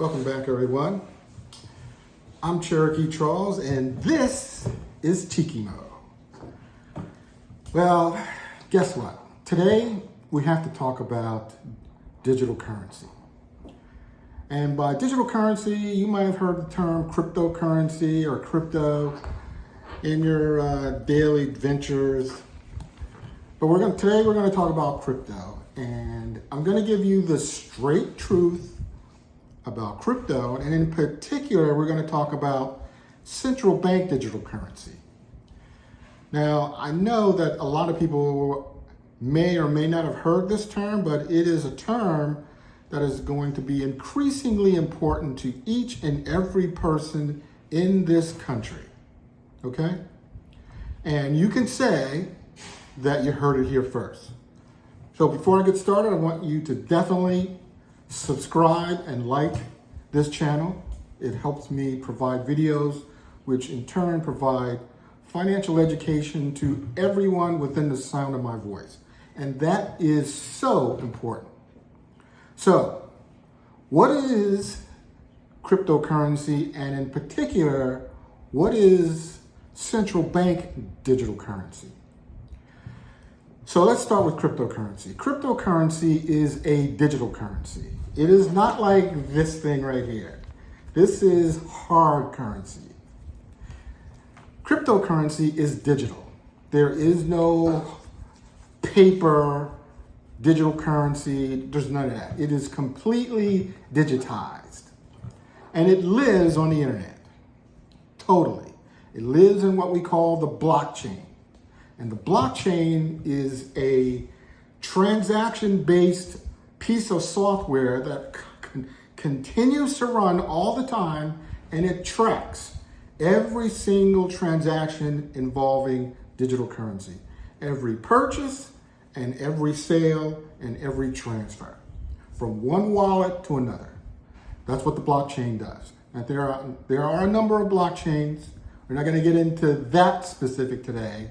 Welcome back, everyone. I'm Cherokee Charles, and this is Tiki Mo. Well, guess what? Today, we have to talk about digital currency. And by digital currency, you might have heard the term cryptocurrency or crypto in your daily ventures. But today we're going to talk about crypto. And I'm going to give you the straight truth about crypto, and in particular, we're going to talk about central bank digital currency. Now, I know that a lot of people may or may not have heard this term, but it is a term that is going to be increasingly important to each and every person in this country, okay? And you can say that you heard it here first. So before I get started, I want you to definitely subscribe and like this channel. It helps me provide videos, which in turn provide financial education to everyone within the sound of my voice. And that is so important. So, what is cryptocurrency, and in particular, what is central bank digital currency? So let's start with cryptocurrency. Cryptocurrency is a digital currency. It is not like this thing right here. This is hard currency. Cryptocurrency is digital. There is no paper digital currency. There's none of that. It is completely digitized. And it lives on the internet. Totally. It lives in what we call the blockchain. And the blockchain is a transaction-based piece of software that continues to run all the time, and it tracks every single transaction involving digital currency. Every purchase and every sale and every transfer from one wallet to another. That's what the blockchain does. Now, there are a number of blockchains. We're not going to get into that specific today.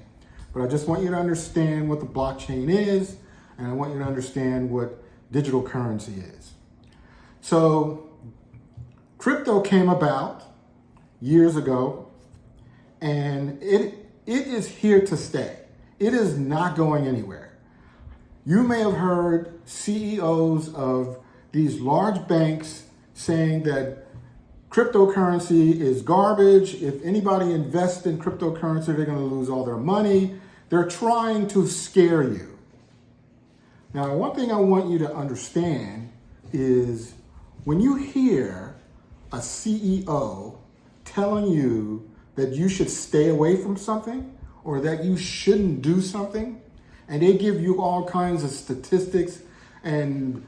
But I just want you to understand what the blockchain is, and I want you to understand what digital currency is. So, crypto came about years ago, and it is here to stay. It is not going anywhere. You may have heard CEOs of these large banks saying that cryptocurrency is garbage. If anybody invests in cryptocurrency, they're going to lose all their money. They're trying to scare you. Now, one thing I want you to understand is when you hear a CEO telling you that you should stay away from something or that you shouldn't do something, and they give you all kinds of statistics and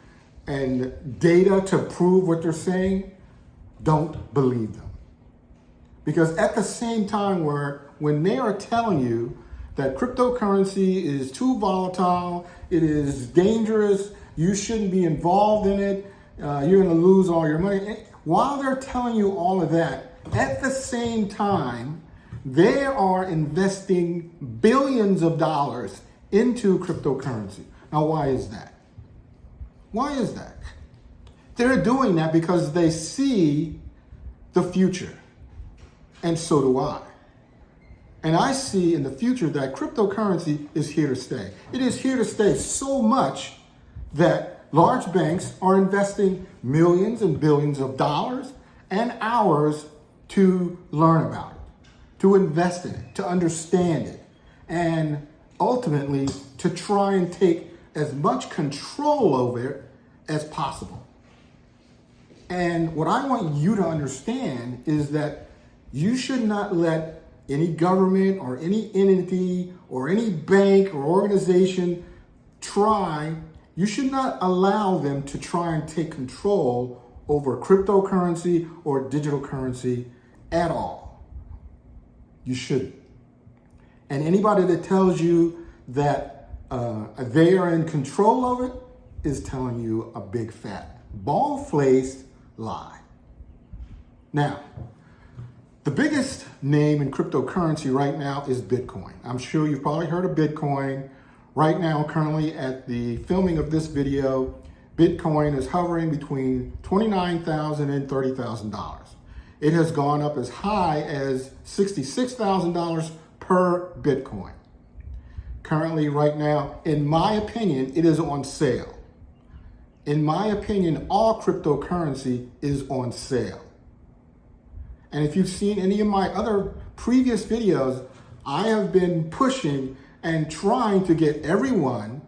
data to prove what they're saying, don't believe them. Because at the same time when they are telling you that cryptocurrency is too volatile, it is dangerous, you shouldn't be involved in it, you're gonna lose all your money. While they're telling you all of that, at the same time, they are investing billions of dollars into cryptocurrency. Now, why is that? Why is that? They're doing that because they see the future, and so do I. And I see in the future that cryptocurrency is here to stay. It is here to stay so much that large banks are investing millions and billions of dollars and hours to learn about it, to invest in it, to understand it, and ultimately to try and take as much control over it as possible. And what I want you to understand is that you should not let any government or any entity or any bank or organization you should not allow them to try and take control over cryptocurrency or digital currency at all. You shouldn't. And anybody that tells you that they are in control of it is telling you a big fat bald-faced lie. Now, the biggest name in cryptocurrency right now is Bitcoin. I'm sure you've probably heard of Bitcoin. Right now, currently at the filming of this video, Bitcoin is hovering between $29,000 and $30,000. It has gone up as high as $66,000 per Bitcoin. Currently, right now, in my opinion, it is on sale. In my opinion, all cryptocurrency is on sale. And if you've seen any of my other previous videos, I have been pushing and trying to get everyone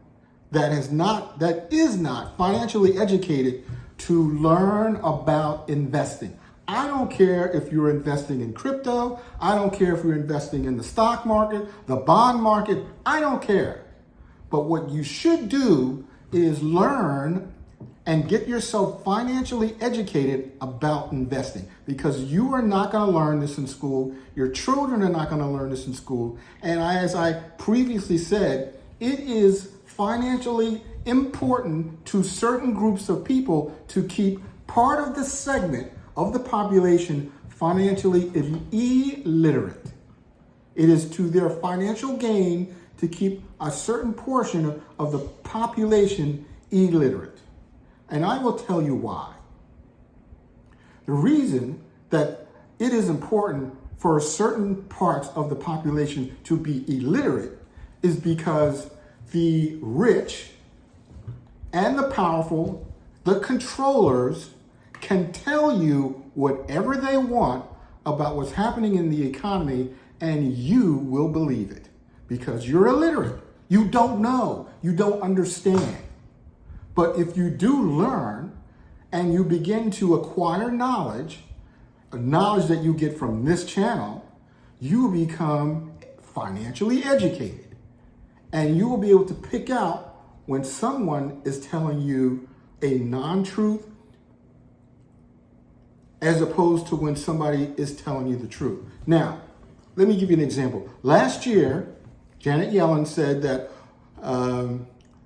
that is not financially educated to learn about investing. I don't care if you're investing in crypto. I don't care if you're investing in the stock market, the bond market. I don't care. But what you should do is learn and get yourself financially educated about investing, because you are not going to learn this in school. Your children are not going to learn this in school. And as I previously said, it is financially important to certain groups of people to keep part of the segment of the population financially illiterate. It is to their financial gain to keep a certain portion of the population illiterate. And I will tell you why. The reason that it is important for certain parts of the population to be illiterate is because the rich and the powerful, the controllers, can tell you whatever they want about what's happening in the economy, and you will believe it because you're illiterate. You don't know. You don't understand. But if you do learn and you begin to acquire knowledge, knowledge that you get from this channel, you become financially educated. And you will be able to pick out when someone is telling you a non-truth as opposed to when somebody is telling you the truth. Now, let me give you an example. Last year, Janet Yellen said that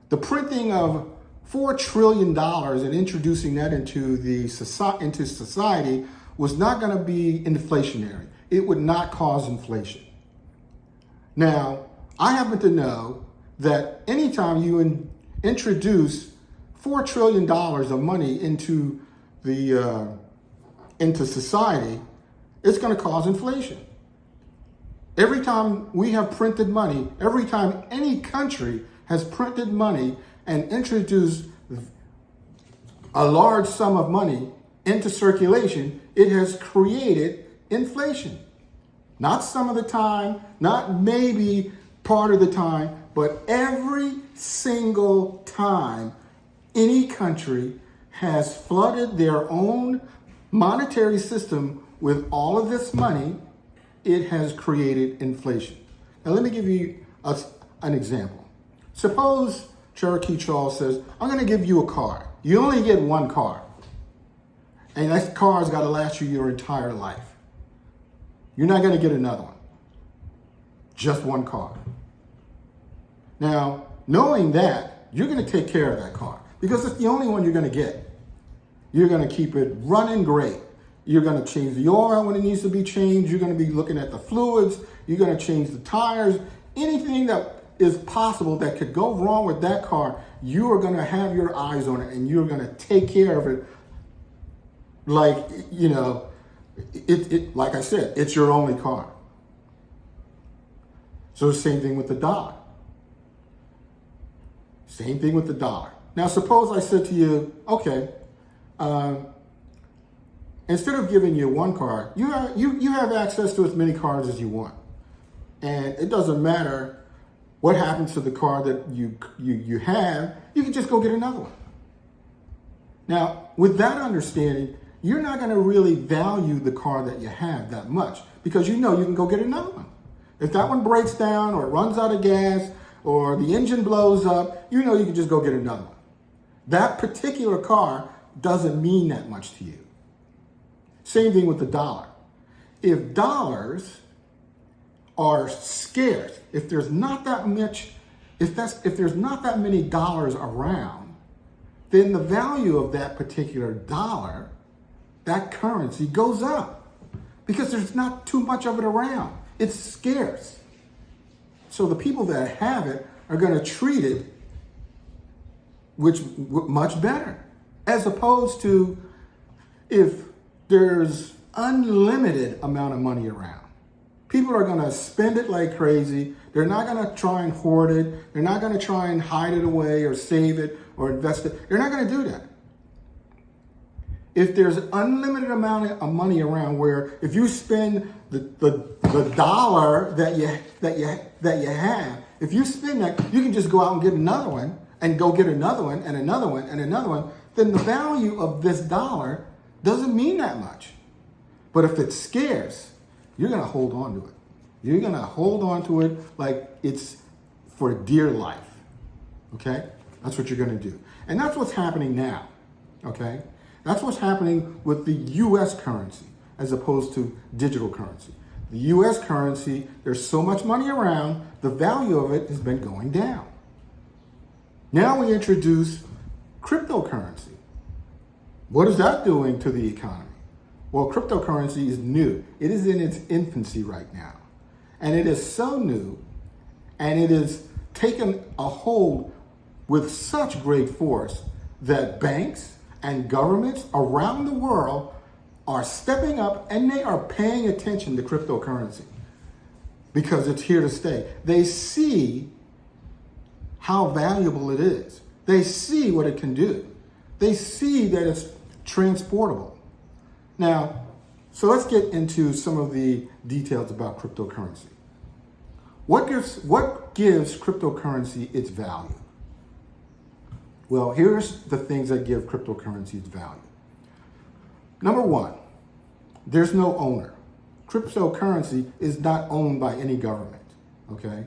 the printing of $4 trillion and introducing that into society was not going to be inflationary. It would not cause inflation. Now, I happen to know that anytime you introduce $4 trillion of money into society, it's going to cause inflation. Every time we have printed money, every time any country has printed money and introduced a large sum of money into circulation, it has created inflation. Not some of the time, not maybe part of the time, but every single time any country has flooded their own monetary system with all of this money, it has created inflation. Now, let me give you an example. Suppose Cherokee Charles says, I'm going to give you a car. You only get one car. And that car's got to last you your entire life. You're not going to get another one. Just one car. Now, knowing that, you're going to take care of that car because it's the only one you're going to get. You're going to keep it running great. You're going to change the oil when it needs to be changed. You're going to be looking at the fluids. You're going to change the tires. Anything that is possible that could go wrong with that car, you are going to have your eyes on it and you're going to take care of it. Like, like I said, it's your only car. So the same thing with the dollar. Same thing with the dollar. Now, suppose I said to you, okay, instead of giving you one car, you have access to as many cars as you want. And it doesn't matter what happens to the car that you have, you can just go get another one. Now, with that understanding, you're not going to really value the car that you have that much because you know you can go get another one. If that one breaks down or it runs out of gas or the engine blows up, you know you can just go get another one. That particular car doesn't mean that much to you. Same thing with the dollar. If dollars are scarce, if there's not that many dollars around, then the value of that particular dollar, that currency, goes up because there's not too much of it around. It's scarce. So the people that have it are going to treat it much better, as opposed to if there's unlimited amount of money around. People are going to spend it like crazy. They're not going to try and hoard it. They're not going to try and hide it away or save it or invest it. They're not going to do that. If there's unlimited amount of money around, where if you spend the dollar that you have, if you spend that, you can just go out and get another one and go get another one and another one and another one, then the value of this dollar doesn't mean that much. But if it's scarce, you're going to hold on to it. You're going to hold on to it like it's for dear life. Okay? That's what you're going to do. And that's what's happening now. Okay? That's what's happening with the U.S. currency as opposed to digital currency. The U.S. currency, there's so much money around, the value of it has been going down. Now we introduce cryptocurrency. What is that doing to the economy? Well, cryptocurrency is new. It is in its infancy right now. And it is so new, and it has taken a hold with such great force that banks and governments around the world are stepping up, and they are paying attention to cryptocurrency because it's here to stay. They see how valuable it is. They see what it can do. They see that it's transportable. Now, so let's get into some of the details about cryptocurrency. What gives cryptocurrency its value? Well, here's the things that give cryptocurrency its value. Number one, there's no owner. Cryptocurrency is not owned by any government, okay?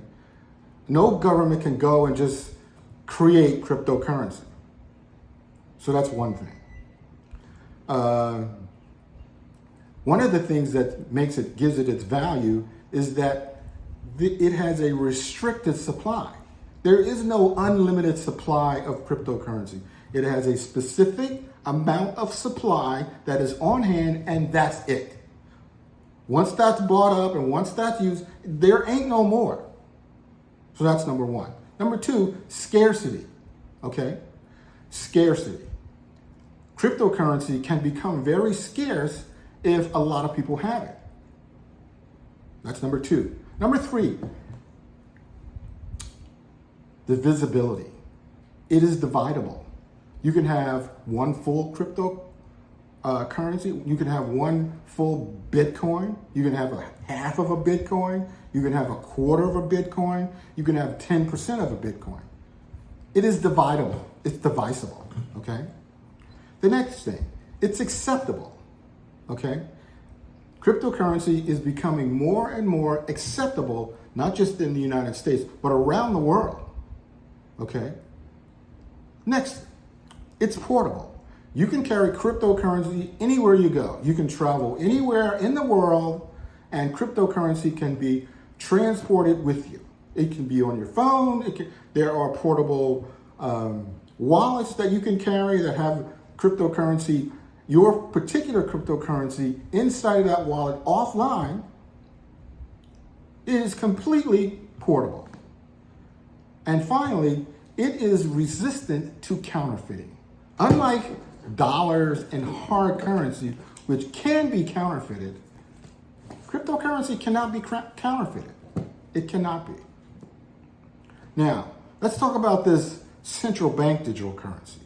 No government can go and just create cryptocurrency. So that's one thing. One of the things that gives it its value is that it has a restricted supply. There is no unlimited supply of cryptocurrency. It has a specific amount of supply that is on hand, and that's it. Once that's bought up and once that's used, there ain't no more. So that's number one. Number two, scarcity. Okay? Scarcity. Cryptocurrency can become very scarce if a lot of people have it. That's number two. Number three, the visibility. It is dividable. You can have one full cryptocurrency. You can have one full Bitcoin. You can have a half of a Bitcoin. You can have a quarter of a Bitcoin. You can have 10% of a Bitcoin. It is dividable. It's divisible. Okay? The next thing, it's acceptable. Okay? Cryptocurrency is becoming more and more acceptable, not just in the United States, but around the world. Okay? Next, it's portable. You can carry cryptocurrency anywhere you go. You can travel anywhere in the world, and cryptocurrency can be transported with you. It can be on your phone. There are portable wallets that you can carry that have cryptocurrency, your particular cryptocurrency, inside of that wallet offline. It is completely portable. And finally, it is resistant to counterfeiting. Unlike dollars and hard currency, which can be counterfeited, cryptocurrency cannot be counterfeited. It cannot be. Now, let's talk about this central bank digital currency.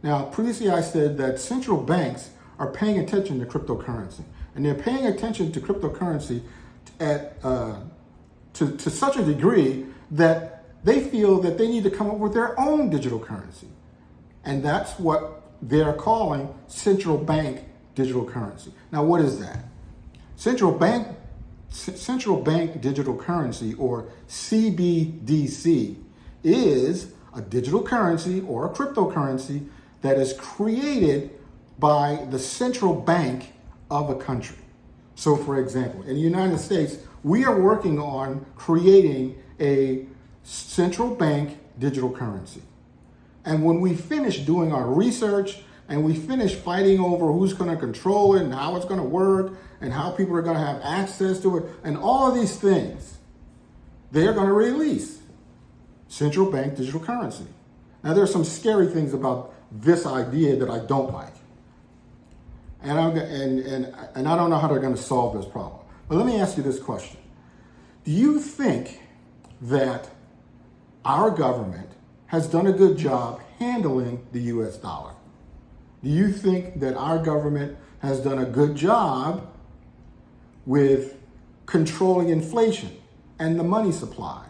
Now, previously I said that central banks are paying attention to cryptocurrency, and they're paying attention to cryptocurrency to such a degree that they feel that they need to come up with their own digital currency. And that's what they're calling central bank digital currency. Now, what is that? Central bank digital currency, or CBDC, is a digital currency or a cryptocurrency that is created by the central bank of a country. So, for example, in the United States, we are working on creating a central bank digital currency. And when we finish doing our research and we finish fighting over who's going to control it and how it's going to work and how people are going to have access to it and all of these things, they're going to release central bank digital currency. Now, there's some scary things about this idea that I don't like. And I don't know how they're going to solve this problem. But let me ask you this question. Do you think that our government has done a good job handling the US dollar? Do you think that our government has done a good job with controlling inflation and the money supply,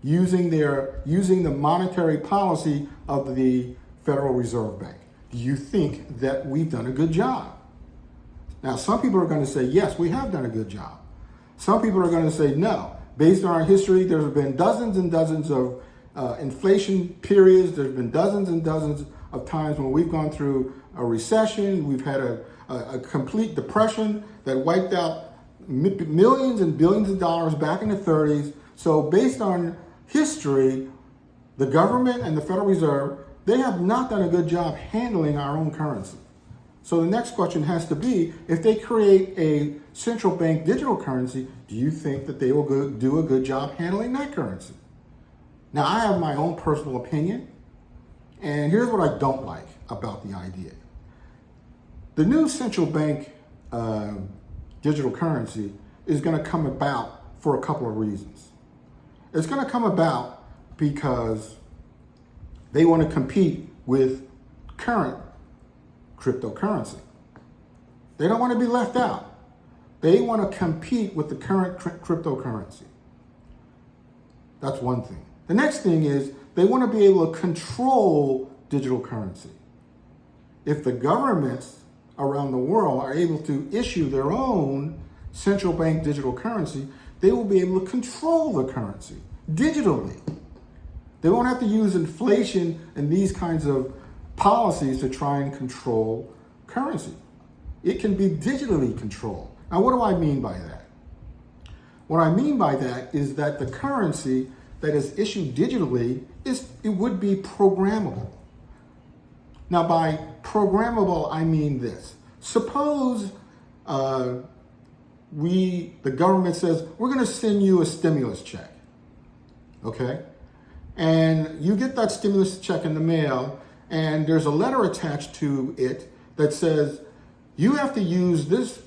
using the monetary policy of the Federal Reserve Bank? Do you think that we've done a good job? Now, some people are going to say, yes, we have done a good job. Some people are going to say, no. Based on our history, there's been dozens and dozens of inflation periods. There's been dozens and dozens of times when we've gone through a recession. We've had a complete depression that wiped out millions and billions of dollars back in the 30s. So based on history, the government and the Federal Reserve, they have not done a good job handling our own currency. So the next question has to be, if they create a central bank digital currency, do you think that they will do a good job handling that currency? Now, I have my own personal opinion, and here's what I don't like about the idea. The new central bank digital currency is going to come about for a couple of reasons. It's going to come about because they want to compete with current cryptocurrency. They don't want to be left out. They want to compete with the current cryptocurrency. That's one thing. The next thing is they want to be able to control digital currency. If the governments around the world are able to issue their own central bank digital currency, they will be able to control the currency digitally. They won't have to use inflation and these kinds of policies to try and control currency. It can be digitally controlled. Now, what do I mean by that? What I mean by that is that the currency that is issued digitally it would be programmable. Now, by programmable, I mean this. Suppose the government says, we're going to send you a stimulus check, okay? And you get that stimulus check in the mail, and there's a letter attached to it that says, you have to use this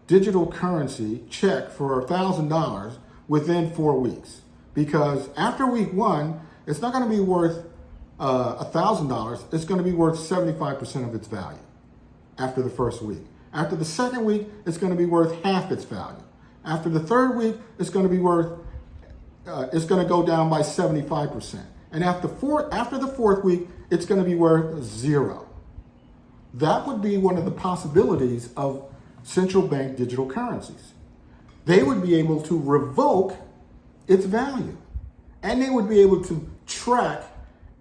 digital currency check for $1,000 within 4 weeks. Because after week 1, it's not going to be worth $1,000. It's going to be worth 75% of its value after the first week. After the second week, it's going to be worth half its value. After the third week, it's going to be worth, it's going to go down by 75%. And after the fourth week, it's going to be worth 0. That would be one of the possibilities of central bank digital currencies. They would be able to revoke its value. And they would be able to track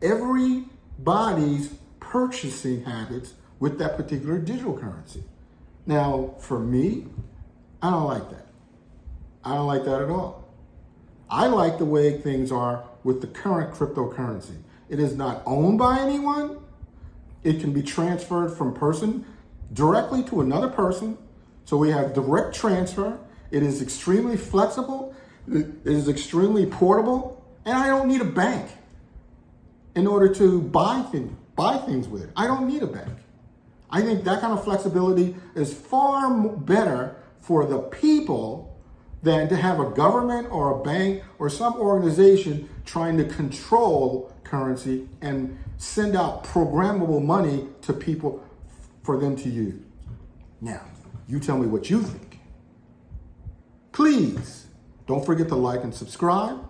everybody's purchasing habits with that particular digital currency. Now, for me, I don't like that. I don't like that at all. I like the way things are with the current cryptocurrency. It is not owned by anyone. It can be transferred from person directly to another person. So we have direct transfer. It is extremely flexible. It is extremely portable. And I don't need a bank in order to buy things with it. I don't need a bank. I think that kind of flexibility is far better for the people than to have a government or a bank or some organization trying to control currency and send out programmable money to people for them to use. Now, you tell me what you think. Please don't forget to like and subscribe,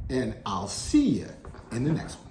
and I'll see you in the next one.